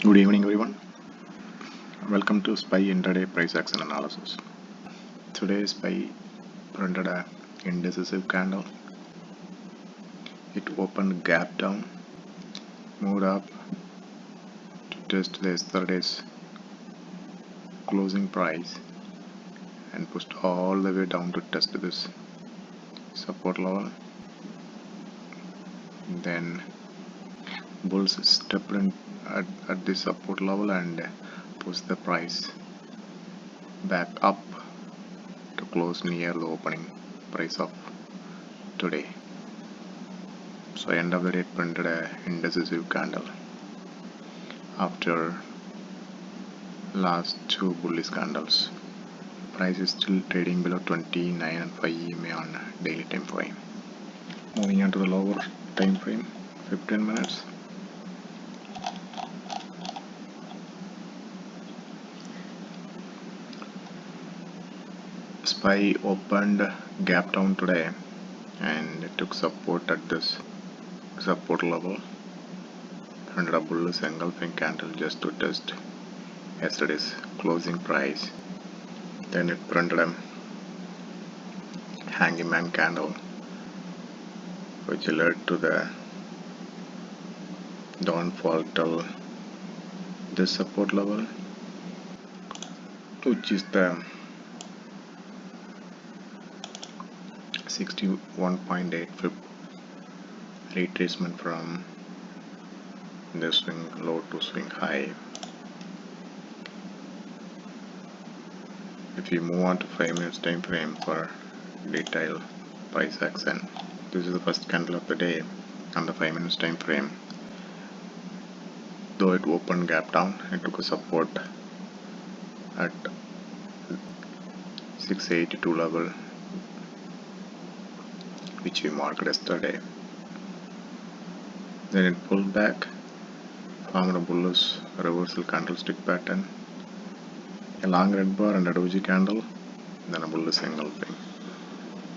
Good evening, everyone. Welcome to SPY Intraday Price Action Analysis. Today, SPY printed a indecisive candle. It opened gap down, moved up to test yesterday's closing price, and pushed all the way down to test this support level. Then bulls stepped in at this support level and pushed the price back up to close near the opening price of today. So end of the day it printed a indecisive candle after last two bullish candles. Price is still trading below 29 and 5 EMA on daily time frame. Moving on to the lower time frame, 15 minutes. SPY opened gap down today and it took support at this support level. Printed a bullish engulfing candle just to test yesterday's closing price. Then it printed a hanging man candle which led to the downfall till this support level, which is the 61.8 pip retracement from the swing low to swing high. If you move on to 5 minutes time frame for detailed price action, this is the first candle of the day on the 5 minutes time frame. Though it opened gap down, it took a support at 682 level, which we marked yesterday. Then it pulled back, formed a bullish reversal candlestick pattern, a long red bar and a doji candle, then a bullish engulfing,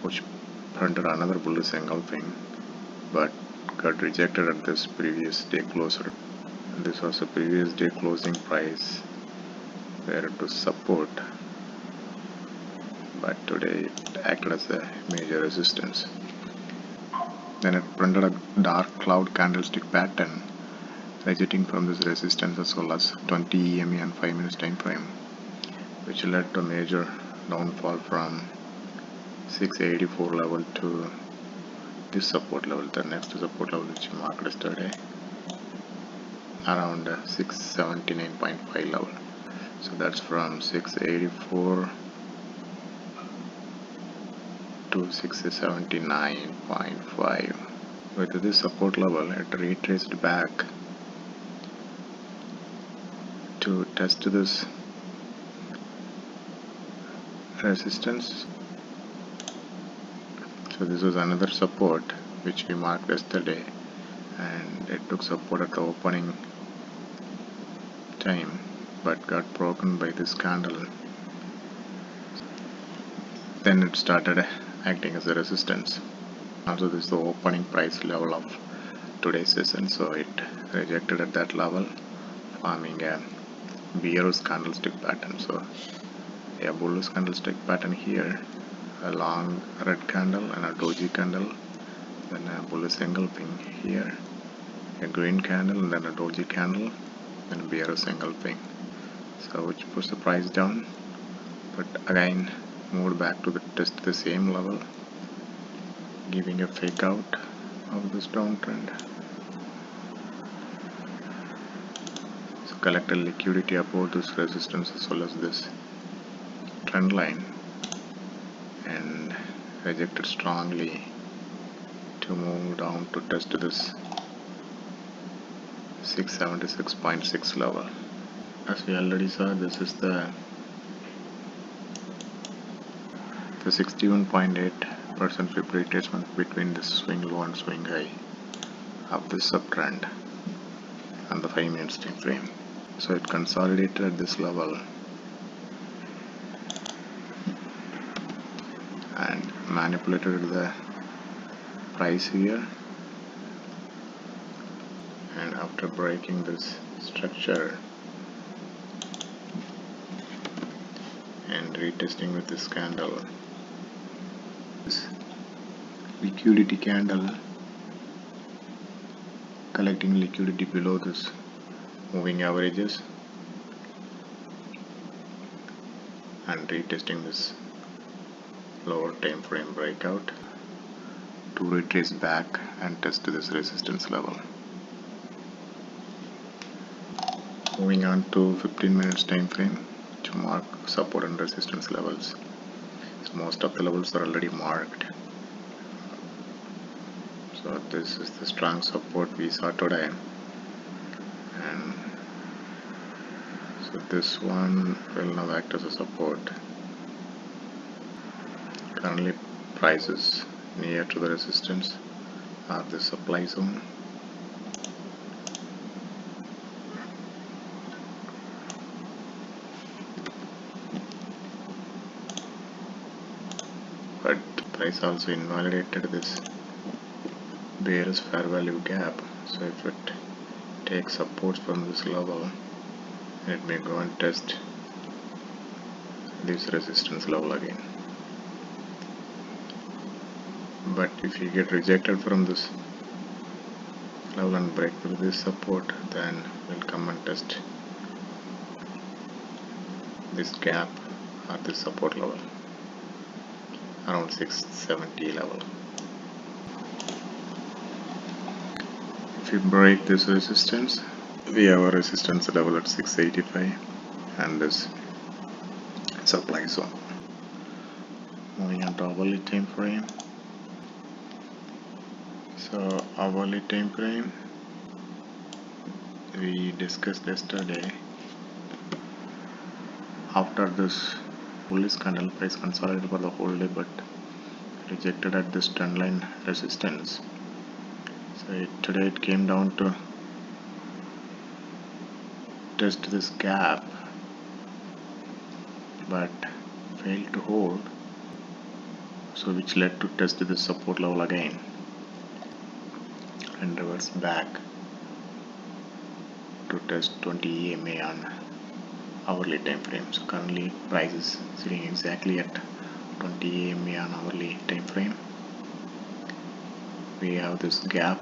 which printed another bullish engulfing but got rejected at this previous day closer. This was the previous day closing price where it was support, but today it acted as a major resistance. Then it printed a dark cloud candlestick pattern, rejecting from this resistance as well as 20 EMA and 5 minutes time frame, which led to a major downfall from 684 level to this support level, the next support level which we marked yesterday, around 679.5 level. So that's from 684 to 679.5. With this support level, it retraced back to test this resistance. So this was another support which we marked yesterday, and it took support at the opening time but got broken by this candle. Then it started acting as a resistance. Also, this is the opening price level of today's session, so it rejected at that level, forming a bearish candlestick pattern. So a bullish candlestick pattern here, a long red candle and a doji candle, then a bullish engulfing here, a green candle and then a doji candle, then a bearish engulfing, so which pushed the price down, but again moved back to test the same level, giving a fake out of this downtrend. So collected liquidity above this resistance as well as this trend line and rejected strongly to move down to test this 676.6 level. As we already saw, this is the 61.8% pip retracement between this swing low and swing high of this subtrend on the 5 minutes time frame. So it consolidated at this level and manipulated the price here, and after breaking this structure and retesting with this candle. This liquidity candle collecting liquidity below this moving averages and retesting this lower time frame breakout to retrace back and test this resistance level. Moving on to 15 minutes time frame to mark support and resistance levels. So most of the levels are already marked. So this is the strong support we saw today, and so this one will now act as a support. Currently prices near to the resistance or the supply zone. But price also invalidated this bearish fair value gap, so if it takes support from this level, it may go and test this resistance level again. But if you get rejected from this level and break through this support, then we'll come and test this gap or this support level around 670 level. If we break this resistance, we have a resistance level at 685 and this supply zone. Moving on to hourly time frame. So hourly time frame we discussed yesterday. After this bullish candle, price consolidated for the whole day but rejected at this trend line resistance. So today it came down to test this gap but failed to hold, so which led to test this support level again and reverse back to test 20 EMA on hourly time frame. So currently price is sitting exactly at 20 EMA on hourly time frame. We have this gap,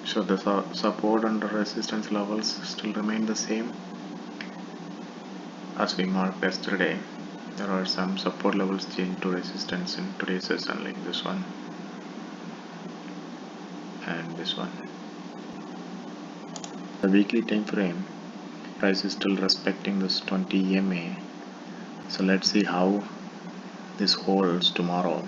so the support and resistance levels still remain the same as we marked yesterday. There are some support levels changed to resistance in today's session, like this one and this one. The weekly time frame, price is still respecting this 20 EMA. So let's see how this holds tomorrow.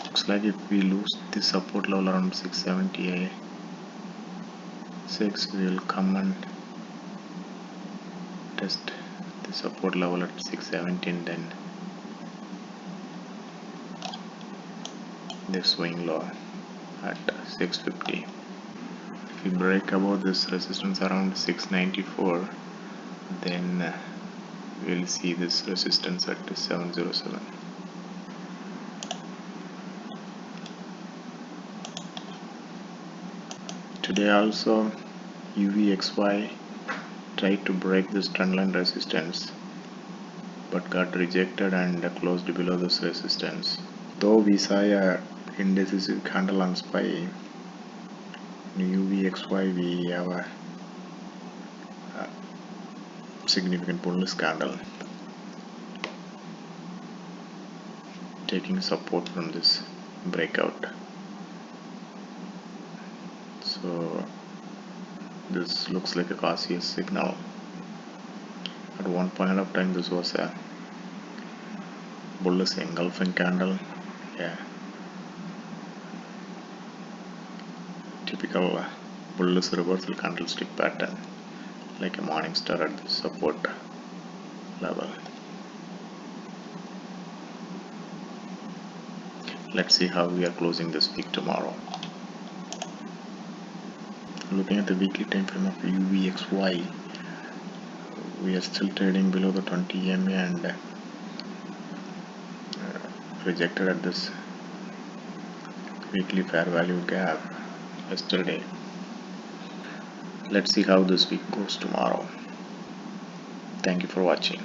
Looks like if we lose this support level around 676, we will come and test the support level at 617, then the swing low at 650. If we break above this resistance around 694, then we'll see this resistance at 707. Today also UVXY tried to break this trendline resistance but got rejected and closed below this resistance. Though we saw a indecisive candle on SPY, in UVXY we have a significant bullish candle taking support from this breakout. So this looks like a cautious signal. At one point of time this was a bullish engulfing candle, typical bullish reversal candlestick pattern, like a morning star at the support level. Let's see how we are closing this week tomorrow. Looking at the weekly time frame of UVXY, we are still trading below the 20 EMA and rejected at this weekly fair value gap yesterday. Let's see how this week goes tomorrow. Thank you for watching.